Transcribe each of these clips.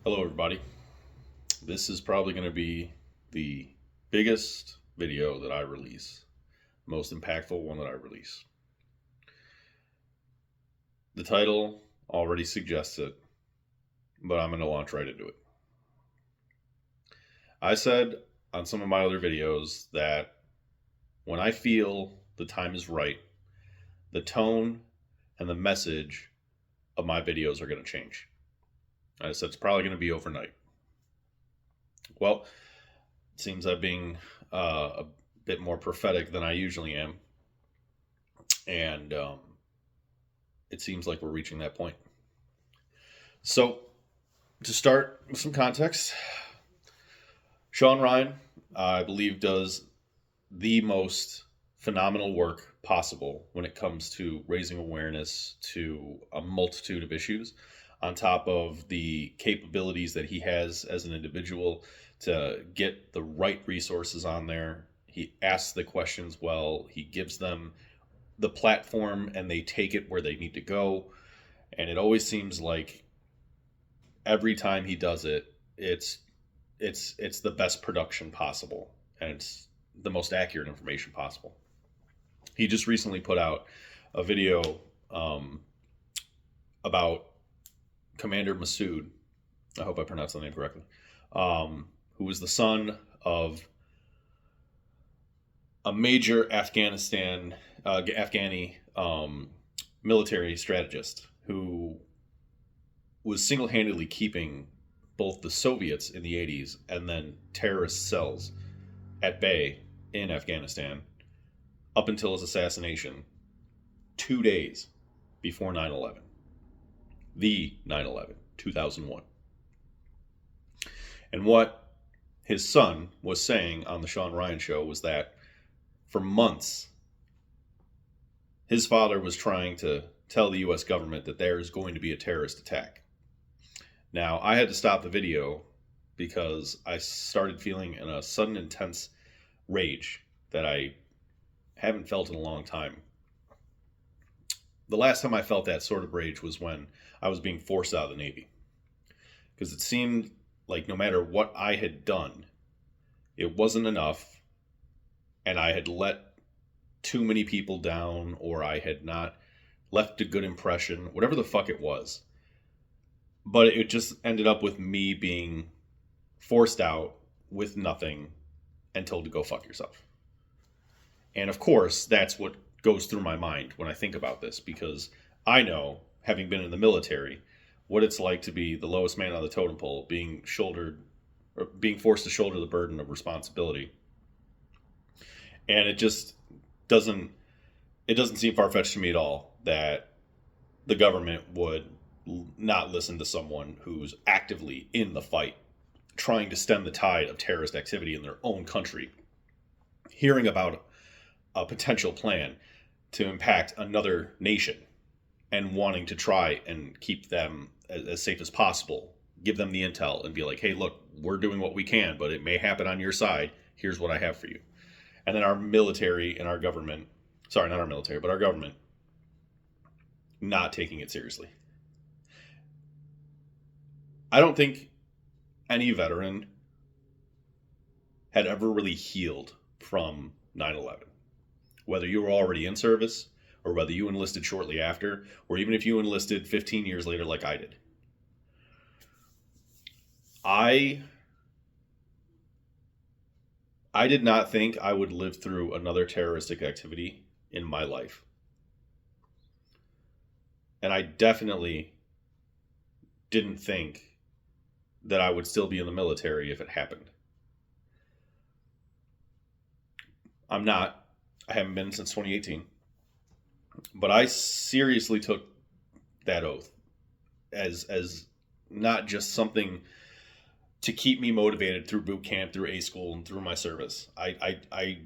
Hello, everybody. This is probably going to be the biggest video that I release, most impactful one that I release. The title already suggests it, but I'm going to launch right into it. I said on some of my other videos that when I feel the time is right, the tone and the message of my videos are going to change. I said it's probably going to be overnight. Well, it seems I'm being a bit more prophetic than I usually am. And it seems like we're reaching that point. So, to start with some context, Sean Ryan, I believe, does the most phenomenal work possible when it comes to raising awareness to a multitude of issues, on top of the capabilities that he has as an individual to get the right resources on there. He asks the questions well, he gives them the platform, and they take it where they need to go. And it always seems like every time he does it, it's the best production possible, and it's the most accurate information possible. He just recently put out a video um, about Commander Masood. I hope I pronounced the name correctly. Who was the son of a major Afghani military strategist who was single-handedly keeping both the Soviets in the 80s and then terrorist cells at bay in Afghanistan up until his assassination 2 days before 9/11. The 9/11, 2001. And what his son was saying on the Sean Ryan show was that for months, his father was trying to tell the US government that there is going to be a terrorist attack. Now, I had to stop the video because I started feeling a sudden intense rage that I haven't felt in a long time. The last time I felt that sort of rage was when I was being forced out of the Navy. Because it seemed like no matter what I had done, it wasn't enough, and I had let too many people down, or I had not left a good impression, whatever the fuck it was. But it just ended up with me being forced out with nothing and told to go fuck yourself. And of course, that's what goes through my mind when I think about this, because I know, having been in the military, what it's like to be the lowest man on the totem pole, being forced to shoulder the burden of responsibility. And doesn't it doesn't seem far fetched to me at all that the government would not listen to someone who's actively in the fight, trying to stem the tide of terrorist activity in their own country, hearing about a potential plan to impact another nation and wanting to try and keep them as safe as possible, give them the intel and be like, hey, look, we're doing what we can, but it may happen on your side. Here's what I have for you. And then our military and our government, sorry, not our military, but our government, not taking it seriously. I don't think any veteran had ever really healed from 9/11. Whether you were already in service, or whether you enlisted shortly after, or even if you enlisted 15 years later like I did. I I did not think I would live through another terroristic activity in my life. And I definitely didn't think that I would still be in the military if it happened. I'm not. I haven't been since 2018. But I seriously took that oath as not just something to keep me motivated through boot camp, through A school, and through my service. I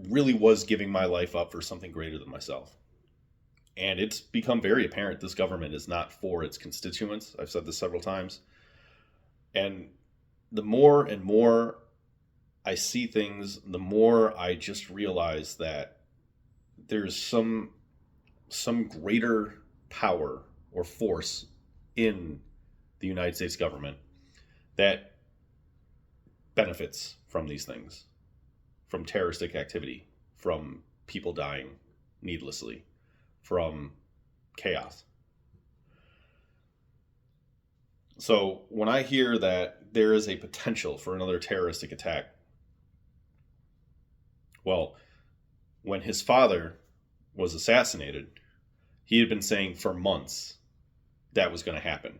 really was giving my life up for something greater than myself. And it's become very apparent this government is not for its constituents. I've said this several times. And the more and more I see things, the more I just realize that there's some greater power or force in the United States government that benefits from these things, from terroristic activity, from people dying needlessly, from chaos. So when I hear that there is a potential for another terroristic attack, well, when his father was assassinated, he had been saying for months that was going to happen.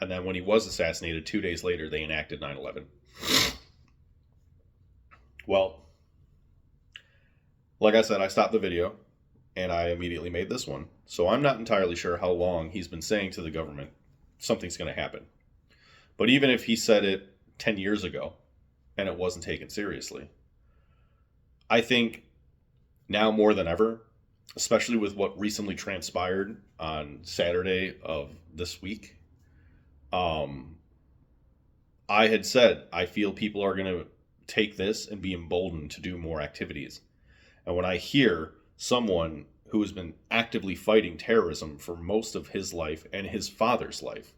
And then when he was assassinated, 2 days later, they enacted 9/11. Well, like I said, I stopped the video and I immediately made this one. So I'm not entirely sure how long he's been saying to the government something's going to happen. But even if he said it 10 years ago and it wasn't taken seriously, I think now more than ever, especially with what recently transpired on Saturday of this week, I had said I feel people are going to take this and be emboldened to do more activities. And when I hear someone who has been actively fighting terrorism for most of his life and his father's life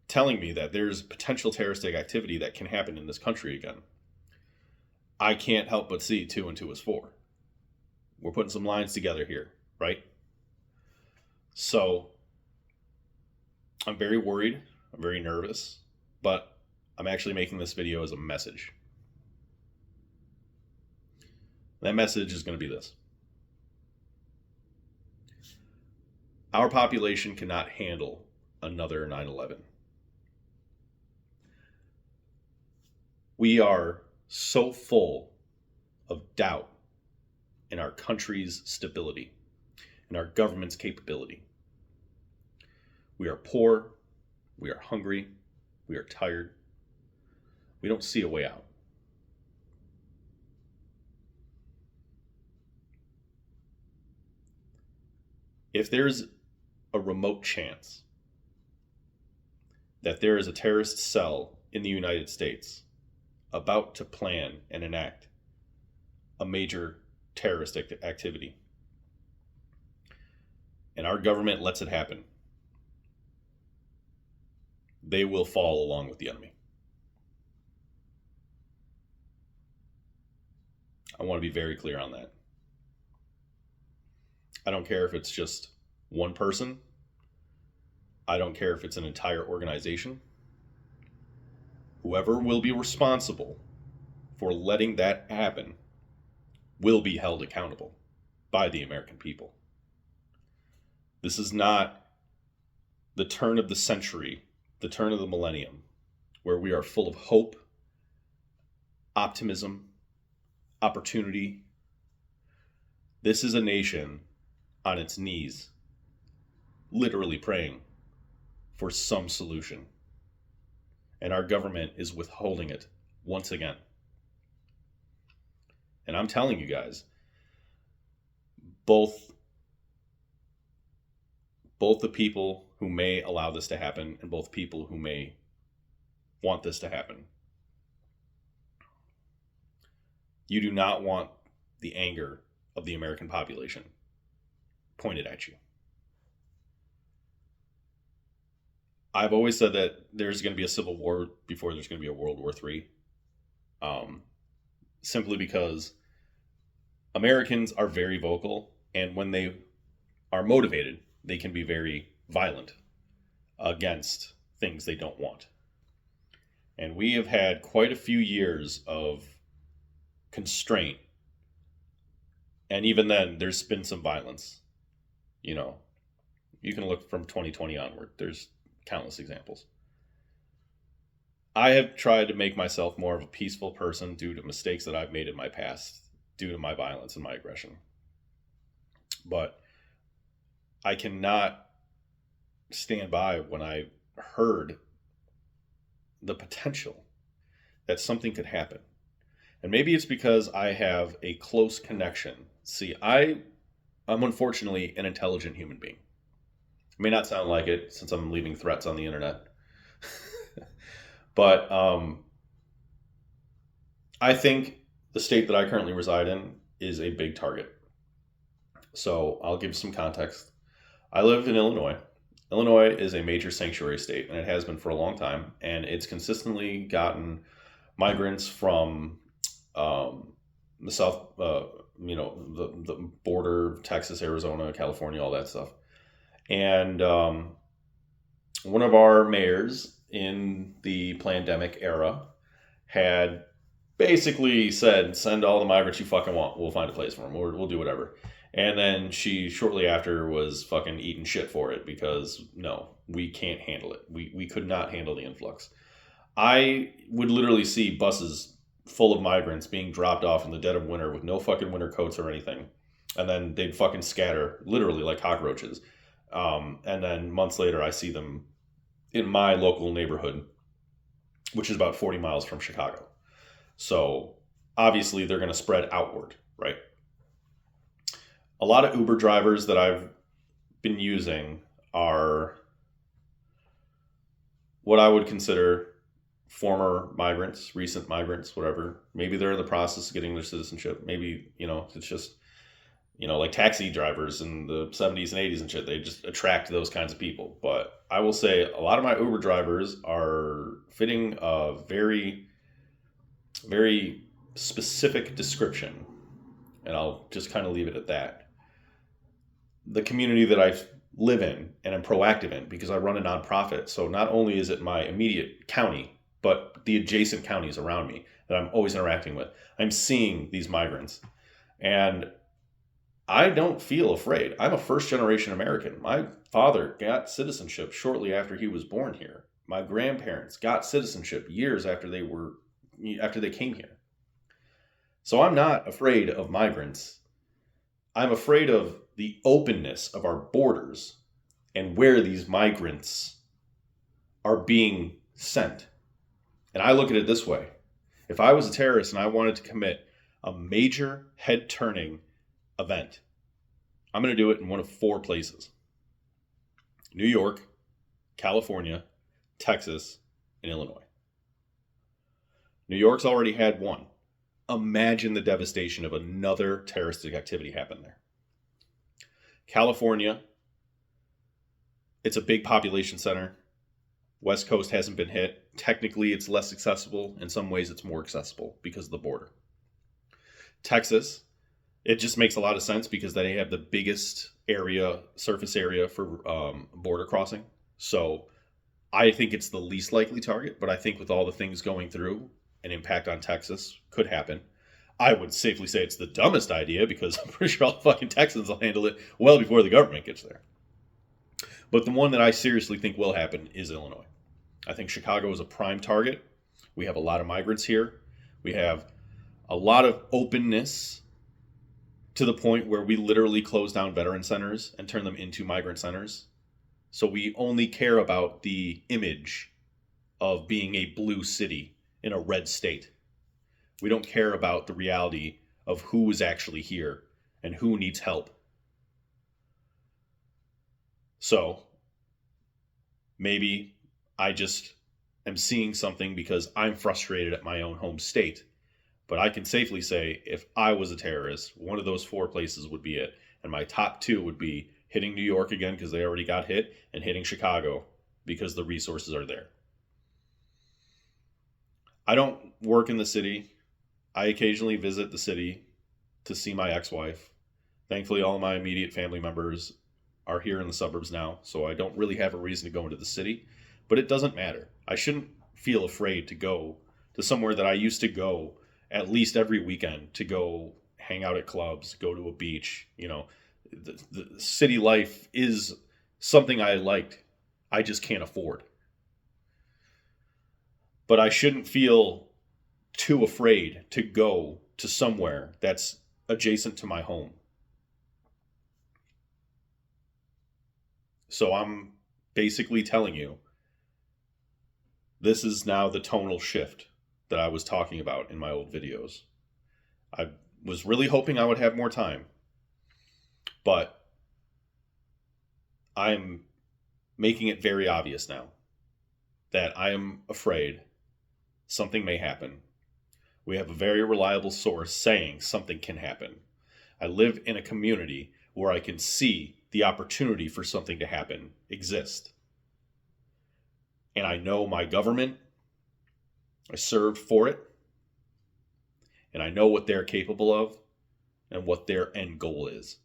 telling me that there's potential terroristic activity that can happen in this country again, I can't help but see 2 and 2 is 4. We're putting some lines together here, right? So I'm very worried. I'm very nervous, but I'm actually making this video as a message. That message is going to be this. Our population cannot handle another 9/11. We are so full of doubt in our country's stability, in our government's capability. We are poor, we are hungry, we are tired. We don't see a way out. If there's a remote chance that there is a terrorist cell in the United States about to plan and enact a major terroristic activity, and our government lets it happen, they will fall along with the enemy. I want to be very clear on that. I don't care if it's just one person. I don't care if it's an entire organization. Whoever will be responsible for letting that happen will be held accountable by the American people. This is not the turn of the century, the turn of the millennium, where we are full of hope, optimism, opportunity. This is a nation on its knees, literally praying for some solution. And our government is withholding it once again. And I'm telling you guys, both the people who may allow this to happen and both people who may want this to happen, you do not want the anger of the American population pointed at you. I've always said that there's going to be a civil war before there's going to be a World War III. Simply because Americans are very vocal, and when they are motivated, they can be very violent against things they don't want. And we have had quite a few years of constraint. And even then, there's been some violence. You know, you can look from 2020 onward. There's countless examples. I have tried to make myself more of a peaceful person due to mistakes that I've made in my past, due to my violence and my aggression. But I cannot stand by when I heard the potential that something could happen. And maybe it's because I have a close connection. See, I'm unfortunately an intelligent human being. It may not sound like it since I'm leaving threats on the internet. But I think the state that I currently reside in is a big target. So I'll give some context. I live in Illinois, Illinois is a major sanctuary state, and it has been for a long time, and it's consistently gotten migrants from the south, the border, Texas, Arizona, California, all that stuff. And one of our mayors in the pandemic era had basically said, send all the migrants you fucking want. We'll find a place for them. We'll do whatever. And then she shortly after was fucking eating shit for it because no, we can't handle it. We could not handle the influx. I would literally see buses full of migrants being dropped off in the dead of winter with no fucking winter coats or anything. And then they'd fucking scatter literally like cockroaches. And then months later, I see them in my local neighborhood, which is about 40 miles from Chicago. So obviously they're going to spread outward, right? A lot of Uber drivers that I've been using are what I would consider former migrants, recent migrants, whatever. Maybe they're in the process of getting their citizenship. Maybe, it's just, like taxi drivers in the 70s and 80s and shit. They just attract those kinds of people. But I will say a lot of my Uber drivers are fitting a very, very specific description. And I'll just kind of leave it at that. The community that I live in and am proactive in, because I run a nonprofit. So not only is it my immediate county, but the adjacent counties around me that I'm always interacting with. I'm seeing these migrants. And I don't feel afraid. I'm a first-generation American. My father got citizenship shortly after he was born here. My grandparents got citizenship years after they came here. So I'm not afraid of migrants. I'm afraid of the openness of our borders and where these migrants are being sent. And I look at it this way. If I was a terrorist and I wanted to commit a major head-turning event, I'm going to do it in one of 4 places: New York, California, Texas, and Illinois. New York's already had one. Imagine the devastation of another terroristic activity happen there. California, it's a big population center. West Coast hasn't been hit. Technically, it's less accessible. In some ways, it's more accessible because of the border. Texas, it just makes a lot of sense because they have the biggest surface area for border crossing. So I think it's the least likely target, but I think with all the things going through, an impact on Texas could happen. I would safely say it's the dumbest idea because I'm pretty sure all the fucking Texans will handle it well before the government gets there. But the one that I seriously think will happen is Illinois. I think Chicago is a prime target. We have a lot of migrants here. We have a lot of openness to the point where we literally close down veteran centers and turn them into migrant centers. So we only care about the image of being a blue city in a red state. We don't care about the reality of who is actually here and who needs help. So maybe I just am seeing something because I'm frustrated at my own home state. But I can safely say if I was a terrorist, one of those 4 places would be it. And my top 2 would be hitting New York again because they already got hit, and hitting Chicago because the resources are there. I don't work in the city. I occasionally visit the city to see my ex-wife. Thankfully, all my immediate family members are here in the suburbs now, so I don't really have a reason to go into the city. But it doesn't matter. I shouldn't feel afraid to go to somewhere that I used to go at least every weekend to go hang out at clubs, go to a beach. The city life is something I liked. I just can't afford. But I shouldn't feel too afraid to go to somewhere that's adjacent to my home. So I'm basically telling you, this is now the tonal shift that I was talking about in my old videos. I was really hoping I would have more time, but I'm making it very obvious now that I am afraid something may happen. We have a very reliable source saying something can happen. I live in a community where I can see the opportunity for something to happen exist. And I know my government, I served for it, and I know what they're capable of and what their end goal is.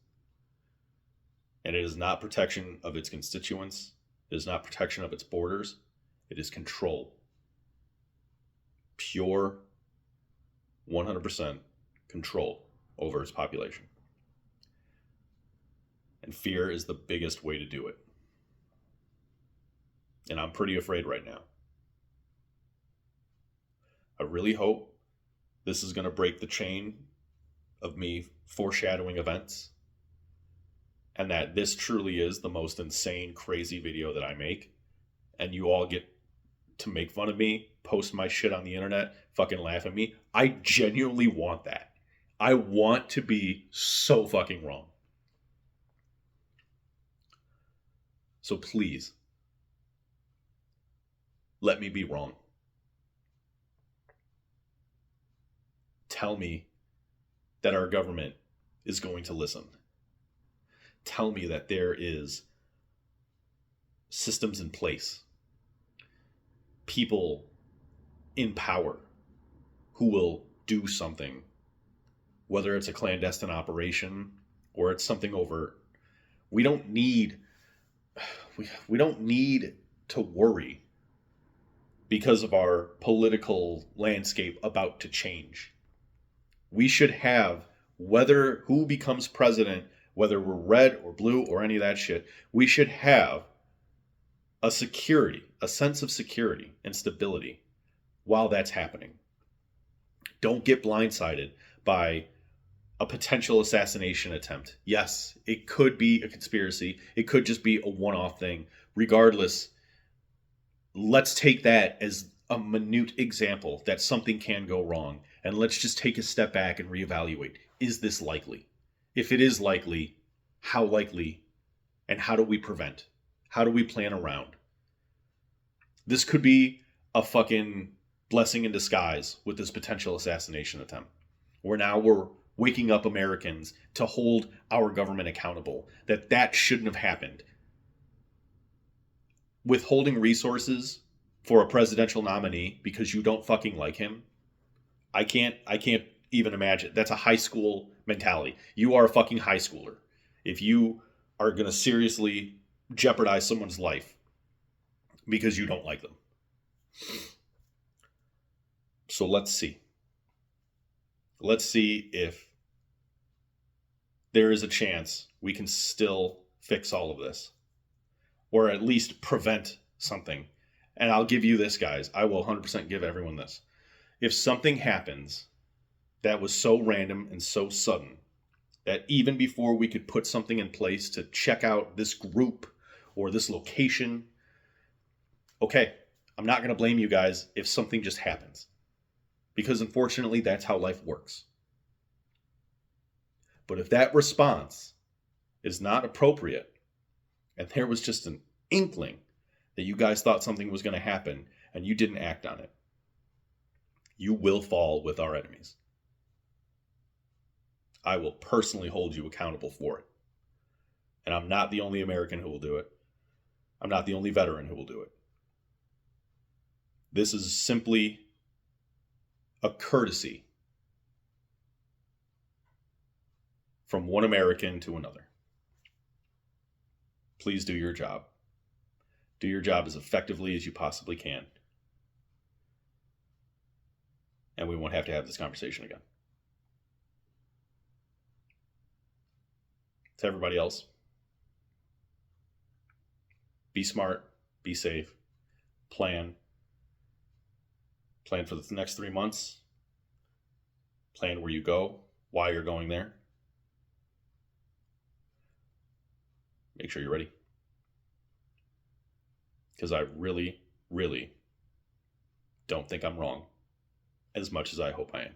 And it is not protection of its constituents. It is not protection of its borders. It is control. Pure, 100% control over its population. And fear is the biggest way to do it. And I'm pretty afraid right now. I really hope this is going to break the chain of me foreshadowing events, and that this truly is the most insane, crazy video that I make, and you all get to make fun of me, post my shit on the internet, fucking laugh at me. I genuinely want that. I want to be so fucking wrong. So please, let me be wrong. Tell me that our government is going to listen. Tell me that there is systems in place, people in power who will do something, whether it's a clandestine operation or it's something overt. We don't need to worry because of our political landscape about to change. We should have, whether who becomes president, whether we're red or blue or any of that shit, we should have a sense of security and stability while that's happening. Don't get blindsided by a potential assassination attempt. Yes, it could be a conspiracy. It could just be a one-off thing. Regardless, let's take that as a minute example that something can go wrong. And let's just take a step back and reevaluate. Is this likely? If it is likely, how likely? And how do we prevent? How do we plan around? This could be a fucking blessing in disguise with this potential assassination attempt. Where now we're waking up Americans to hold our government accountable. That shouldn't have happened. Withholding resources for a presidential nominee because you don't fucking like him. I can't even imagine. That's a high school mentality. You are a fucking high schooler if you are going to seriously jeopardize someone's life because you don't like them. So let's see. Let's see if there is a chance we can still fix all of this, or at least prevent something. And I'll give you this, guys. I will 100% give everyone this. If something happens that was so random and so sudden that even before we could put something in place to check out this group or this location, okay, I'm not going to blame you guys if something just happens. Because unfortunately, that's how life works. But if that response is not appropriate, and there was just an inkling that you guys thought something was going to happen and you didn't act on it, you will fall with our enemies. I will personally hold you accountable for it. And I'm not the only American who will do it. I'm not the only veteran who will do it. This is simply a courtesy from one American to another. Please do your job. Do your job as effectively as you possibly can. And we won't have to have this conversation again. To everybody else, be smart, be safe, plan for the next 3 months, plan where you go, why you're going there. Make sure you're ready. Because I really, really don't think I'm wrong as much as I hope I am.